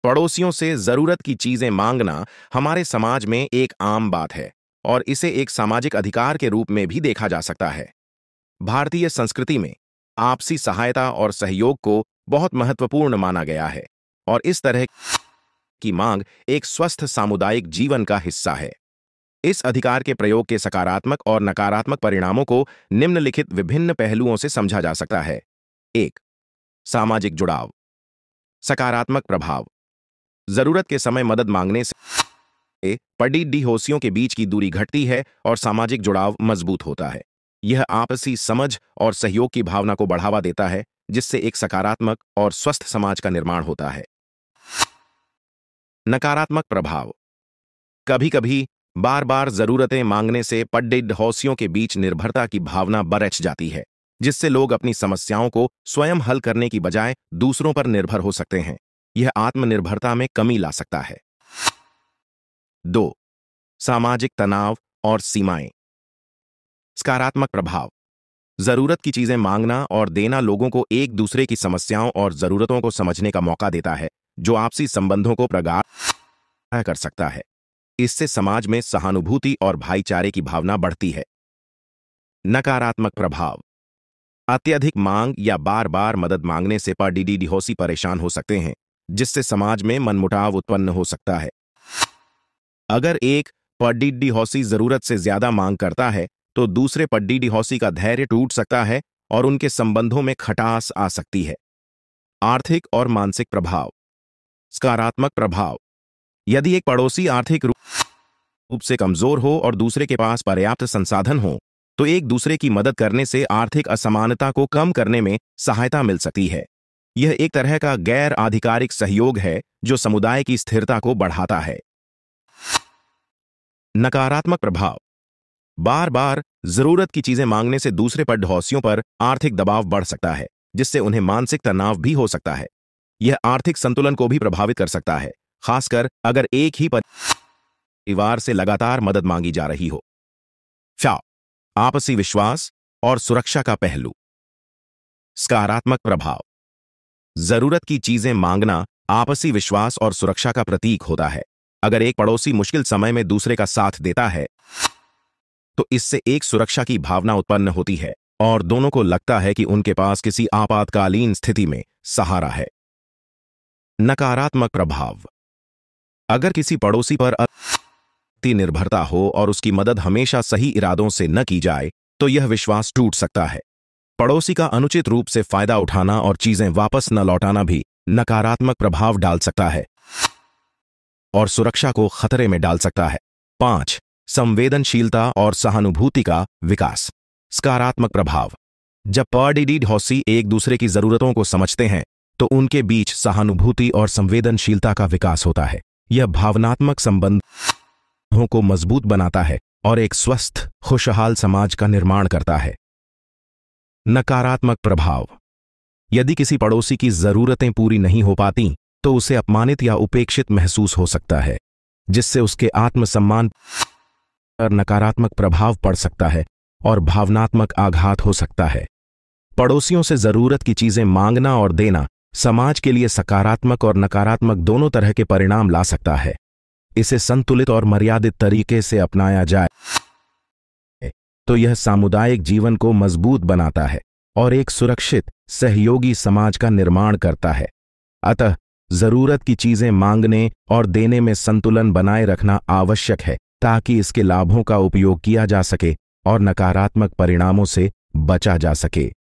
पड़ोसियों से जरूरत की चीजें मांगना हमारे समाज में एक आम बात है और इसे एक सामाजिक अधिकार के रूप में भी देखा जा सकता है। भारतीय संस्कृति में आपसी सहायता और सहयोग को बहुत महत्वपूर्ण माना गया है और इस तरह की मांग एक स्वस्थ सामुदायिक जीवन का हिस्सा है। इस अधिकार के प्रयोग के सकारात्मक और नकारात्मक परिणामों को निम्नलिखित विभिन्न पहलुओं से समझा जा सकता है। 1. सामाजिक जुड़ाव। सकारात्मक प्रभाव। जरूरत के समय मदद मांगने से पड़ोसियों के बीच की दूरी घटती है और सामाजिक जुड़ाव मजबूत होता है। यह आपसी समझ और सहयोग की भावना को बढ़ावा देता है, जिससे एक सकारात्मक और स्वस्थ समाज का निर्माण होता है। नकारात्मक प्रभाव। कभी-कभी बार-बार जरूरतें मांगने से पड़ोसियों के बीच निर्भरता की भावना बढ़ जाती है, जिससे लोग अपनी समस्याओं को स्वयं हल करने की बजाय दूसरों पर निर्भर हो सकते हैं। यह आत्मनिर्भरता में कमी ला सकता है। 2. सामाजिक तनाव और सीमाएं। सकारात्मक प्रभाव। जरूरत की चीजें मांगना और देना लोगों को एक दूसरे की समस्याओं और जरूरतों को समझने का मौका देता है, जो आपसी संबंधों को प्रगाढ़ कर सकता है। इससे समाज में सहानुभूति और भाईचारे की भावना बढ़ती है। नकारात्मक प्रभाव। अत्यधिक मांग या बार-बार मदद मांगने से पड़ोसी परेशान हो सकते हैं, जिससे समाज में मनमुटाव उत्पन्न हो सकता है। अगर एक पड़ोसी जरूरत से ज्यादा मांग करता है, तो दूसरे पड़ोसी का धैर्य टूट सकता है और उनके संबंधों में खटास आ सकती है। आर्थिक और मानसिक प्रभाव। सकारात्मक प्रभाव। यदि एक पड़ोसी आर्थिक रूप से कमजोर हो और दूसरे के पास पर्याप्त संसाधन हो, तो एक दूसरे की मदद करने से आर्थिक असमानता को कम करने में सहायता मिल सकती है। यह एक तरह का गैर आधिकारिक सहयोग है जो समुदाय की स्थिरता को बढ़ाता है। नकारात्मक प्रभाव। बार-बार जरूरत की चीजें मांगने से दूसरे पड़ोसियों पर आर्थिक दबाव बढ़ सकता है, जिससे उन्हें मानसिक तनाव भी हो सकता है। यह आर्थिक संतुलन को भी प्रभावित कर सकता है, खासकर अगर एक ही परिवार से लगातार मदद मांगी जा रही हो। 4. आपसी विश्वास और सुरक्षा का पहलू। सकारात्मक प्रभाव। जरूरत की चीजें मांगना आपसी विश्वास और सुरक्षा का प्रतीक होता है। अगर एक पड़ोसी मुश्किल समय में दूसरे का साथ देता है, तो इससे एक सुरक्षा की भावना उत्पन्न होती है और दोनों को लगता है कि उनके पास किसी आपातकालीन स्थिति में सहारा है। नकारात्मक प्रभाव। अगर किसी पड़ोसी पर अति निर्भरता हो और उसकी मदद हमेशा सही इरादों से न की जाए, तो यह विश्वास टूट सकता है। पड़ोसी का अनुचित रूप से फायदा उठाना और चीजें वापस न लौटाना भी नकारात्मक प्रभाव डाल सकता है और सुरक्षा को खतरे में डाल सकता है। 5. संवेदनशीलता और सहानुभूति का विकास। सकारात्मक प्रभाव। जब पड़ोसी एक दूसरे की जरूरतों को समझते हैं, तो उनके बीच सहानुभूति और संवेदनशीलता का विकास होता है। यह भावनात्मक संबंधों को मजबूत बनाता है और एक स्वस्थ, खुशहाल समाज का निर्माण करता है। नकारात्मक प्रभाव। यदि किसी पड़ोसी की जरूरतें पूरी नहीं हो पाती, तो उसे अपमानित या उपेक्षित महसूस हो सकता है, जिससे उसके आत्मसम्मान पर नकारात्मक प्रभाव पड़ सकता है और भावनात्मक आघात हो सकता है। पड़ोसियों से जरूरत की चीजें मांगना और देना समाज के लिए सकारात्मक और नकारात्मक दोनों तरह के परिणाम ला सकता है। इसे संतुलित और मर्यादित तरीके से अपनाया जाए तो यह सामुदायिक जीवन को मजबूत बनाता है और एक सुरक्षित, सहयोगी समाज का निर्माण करता है। अतः जरूरत की चीजें मांगने और देने में संतुलन बनाए रखना आवश्यक है, ताकि इसके लाभों का उपयोग किया जा सके और नकारात्मक परिणामों से बचा जा सके।